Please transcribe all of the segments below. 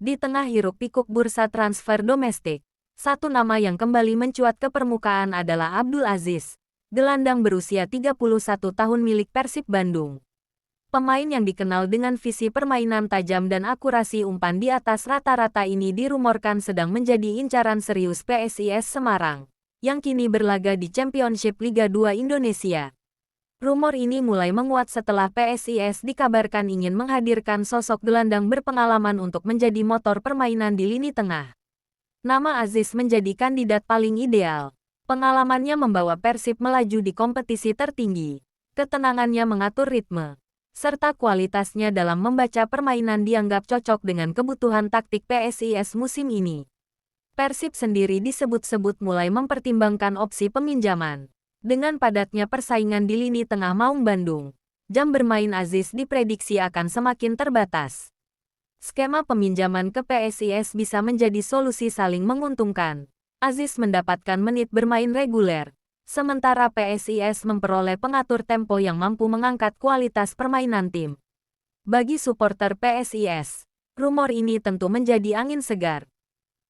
Di tengah hiruk-pikuk bursa transfer domestik, satu nama yang kembali mencuat ke permukaan adalah Abdul Aziz, gelandang berusia 31 tahun milik Persib Bandung. Pemain yang dikenal dengan visi permainan tajam dan akurasi umpan di atas rata-rata ini dirumorkan sedang menjadi incaran serius PSIS Semarang, yang kini berlaga di Championship Liga 2 Indonesia. Rumor ini mulai menguat setelah PSIS dikabarkan ingin menghadirkan sosok gelandang berpengalaman untuk menjadi motor permainan di lini tengah. Nama Aziz menjadi kandidat paling ideal. Pengalamannya membawa Persib melaju di kompetisi tertinggi. Ketenangannya mengatur ritme, serta kualitasnya dalam membaca permainan dianggap cocok dengan kebutuhan taktik PSIS musim ini. Persib sendiri disebut-sebut mulai mempertimbangkan opsi peminjaman. Dengan padatnya persaingan di lini tengah Maung Bandung, jam bermain Aziz diprediksi akan semakin terbatas. Skema peminjaman ke PSIS bisa menjadi solusi saling menguntungkan. Aziz mendapatkan menit bermain reguler, sementara PSIS memperoleh pengatur tempo yang mampu mengangkat kualitas permainan tim. Bagi supporter PSIS, rumor ini tentu menjadi angin segar.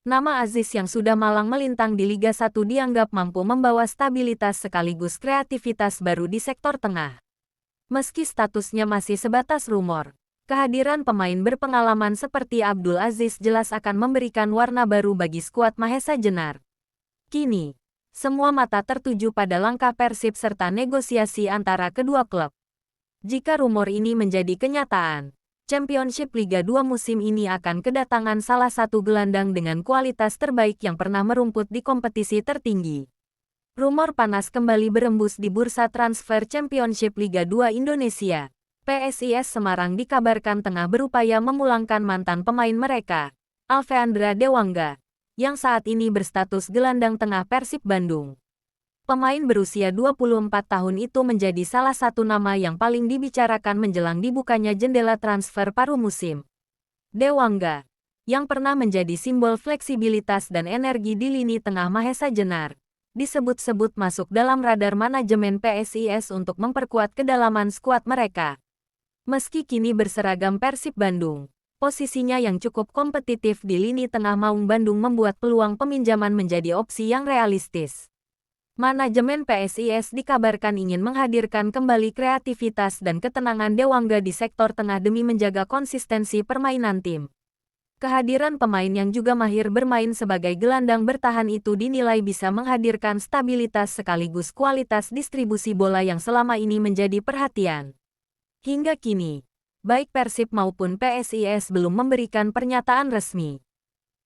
Nama Aziz yang sudah malang melintang di Liga 1 dianggap mampu membawa stabilitas sekaligus kreativitas baru di sektor tengah. Meski statusnya masih sebatas rumor, kehadiran pemain berpengalaman seperti Abdul Aziz jelas akan memberikan warna baru bagi skuad Mahesa Jenar. Kini, semua mata tertuju pada langkah Persib serta negosiasi antara kedua klub. Jika rumor ini menjadi kenyataan, Championship Liga 2 musim ini akan kedatangan salah satu gelandang dengan kualitas terbaik yang pernah merumput di kompetisi tertinggi. Rumor panas kembali berembus di bursa transfer Championship Liga 2 Indonesia. PSIS Semarang dikabarkan tengah berupaya memulangkan mantan pemain mereka, Alveandra Dewangga, yang saat ini berstatus gelandang tengah Persib Bandung. Pemain berusia 24 tahun itu menjadi salah satu nama yang paling dibicarakan menjelang dibukanya jendela transfer paruh musim. Dewangga, yang pernah menjadi simbol fleksibilitas dan energi di lini tengah Mahesa Jenar, disebut-sebut masuk dalam radar manajemen PSIS untuk memperkuat kedalaman skuad mereka. Meski kini berseragam Persib Bandung, posisinya yang cukup kompetitif di lini tengah Maung Bandung membuat peluang peminjaman menjadi opsi yang realistis. Manajemen PSIS dikabarkan ingin menghadirkan kembali kreativitas dan ketenangan Dewangga di sektor tengah demi menjaga konsistensi permainan tim. Kehadiran pemain yang juga mahir bermain sebagai gelandang bertahan itu dinilai bisa menghadirkan stabilitas sekaligus kualitas distribusi bola yang selama ini menjadi perhatian. Hingga kini, baik Persib maupun PSIS belum memberikan pernyataan resmi.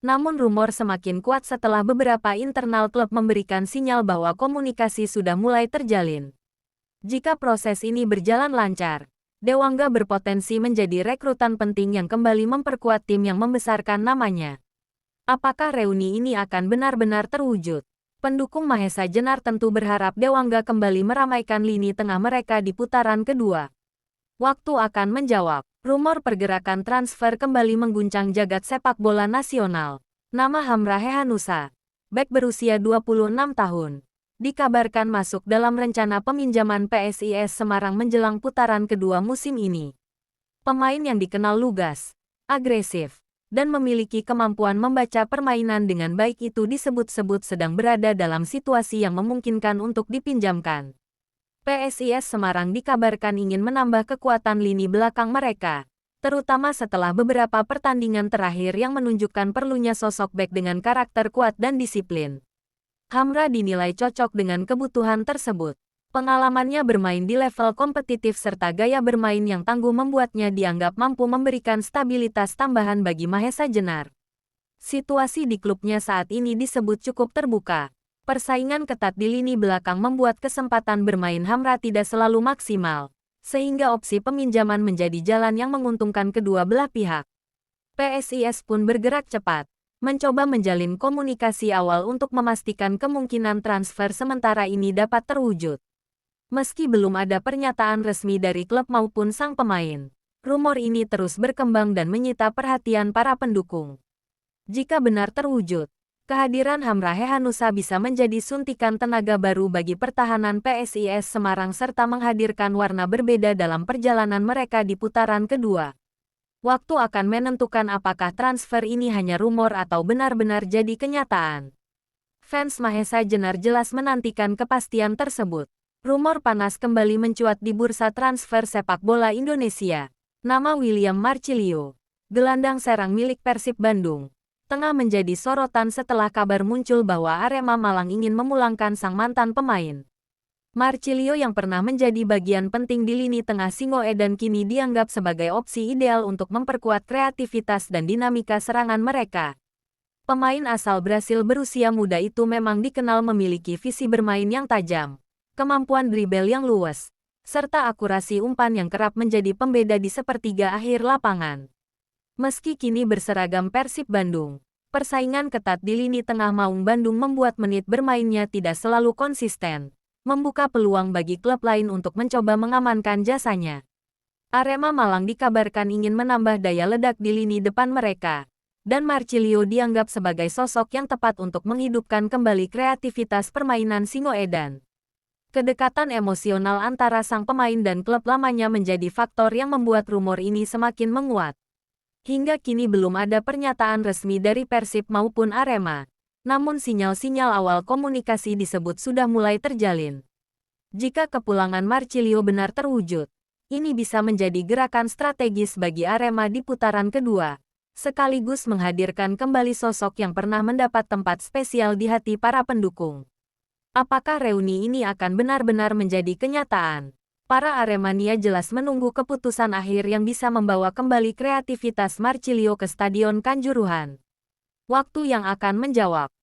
Namun rumor semakin kuat setelah beberapa internal klub memberikan sinyal bahwa komunikasi sudah mulai terjalin. Jika proses ini berjalan lancar, Dewangga berpotensi menjadi rekrutan penting yang kembali memperkuat tim yang membesarkan namanya. Apakah reuni ini akan benar-benar terwujud? Pendukung Mahesa Jenar tentu berharap Dewangga kembali meramaikan lini tengah mereka di putaran kedua. Waktu akan menjawab. Rumor pergerakan transfer kembali mengguncang jagat sepak bola nasional. Nama Hamra Hehanusa, bek berusia 26 tahun, dikabarkan masuk dalam rencana peminjaman PSIS Semarang menjelang putaran kedua musim ini. Pemain yang dikenal lugas, agresif, dan memiliki kemampuan membaca permainan dengan baik itu disebut-sebut sedang berada dalam situasi yang memungkinkan untuk dipinjamkan. PSIS Semarang dikabarkan ingin menambah kekuatan lini belakang mereka, terutama setelah beberapa pertandingan terakhir yang menunjukkan perlunya sosok bek dengan karakter kuat dan disiplin. Hamra dinilai cocok dengan kebutuhan tersebut. Pengalamannya bermain di level kompetitif serta gaya bermain yang tangguh membuatnya dianggap mampu memberikan stabilitas tambahan bagi Mahesa Jenar. Situasi di klubnya saat ini disebut cukup terbuka. Persaingan ketat di lini belakang membuat kesempatan bermain Hamra tidak selalu maksimal, sehingga opsi peminjaman menjadi jalan yang menguntungkan kedua belah pihak. PSIS pun bergerak cepat, mencoba menjalin komunikasi awal untuk memastikan kemungkinan transfer sementara ini dapat terwujud. Meski belum ada pernyataan resmi dari klub maupun sang pemain, rumor ini terus berkembang dan menyita perhatian para pendukung. Jika benar terwujud, kehadiran Hamra Hehanusa bisa menjadi suntikan tenaga baru bagi pertahanan PSIS Semarang serta menghadirkan warna berbeda dalam perjalanan mereka di putaran kedua. Waktu akan menentukan apakah transfer ini hanya rumor atau benar-benar jadi kenyataan. Fans Mahesa Jenar jelas menantikan kepastian tersebut. Rumor panas kembali mencuat di bursa transfer sepak bola Indonesia. Nama William Marcilio, gelandang serang milik Persib Bandung, tengah menjadi sorotan setelah kabar muncul bahwa Arema Malang ingin memulangkan sang mantan pemain. Marcilio yang pernah menjadi bagian penting di lini tengah Singoedan kini dianggap sebagai opsi ideal untuk memperkuat kreativitas dan dinamika serangan mereka. Pemain asal Brasil berusia muda itu memang dikenal memiliki visi bermain yang tajam, kemampuan dribble yang luwes, serta akurasi umpan yang kerap menjadi pembeda di sepertiga akhir lapangan. Meski kini berseragam Persib Bandung, persaingan ketat di lini tengah Maung Bandung membuat menit bermainnya tidak selalu konsisten, membuka peluang bagi klub lain untuk mencoba mengamankan jasanya. Arema Malang dikabarkan ingin menambah daya ledak di lini depan mereka, dan Marcilio dianggap sebagai sosok yang tepat untuk menghidupkan kembali kreativitas permainan Singoedan. Kedekatan emosional antara sang pemain dan klub lamanya menjadi faktor yang membuat rumor ini semakin menguat. Hingga kini belum ada pernyataan resmi dari Persib maupun Arema. Namun sinyal-sinyal awal komunikasi disebut sudah mulai terjalin. Jika kepulangan Marcilio benar terwujud, ini bisa menjadi gerakan strategis bagi Arema di putaran kedua, sekaligus menghadirkan kembali sosok yang pernah mendapat tempat spesial di hati para pendukung. Apakah reuni ini akan benar-benar menjadi kenyataan? Para Aremania jelas menunggu keputusan akhir yang bisa membawa kembali kreativitas Marcilio ke Stadion Kanjuruhan. Waktu yang akan menjawab.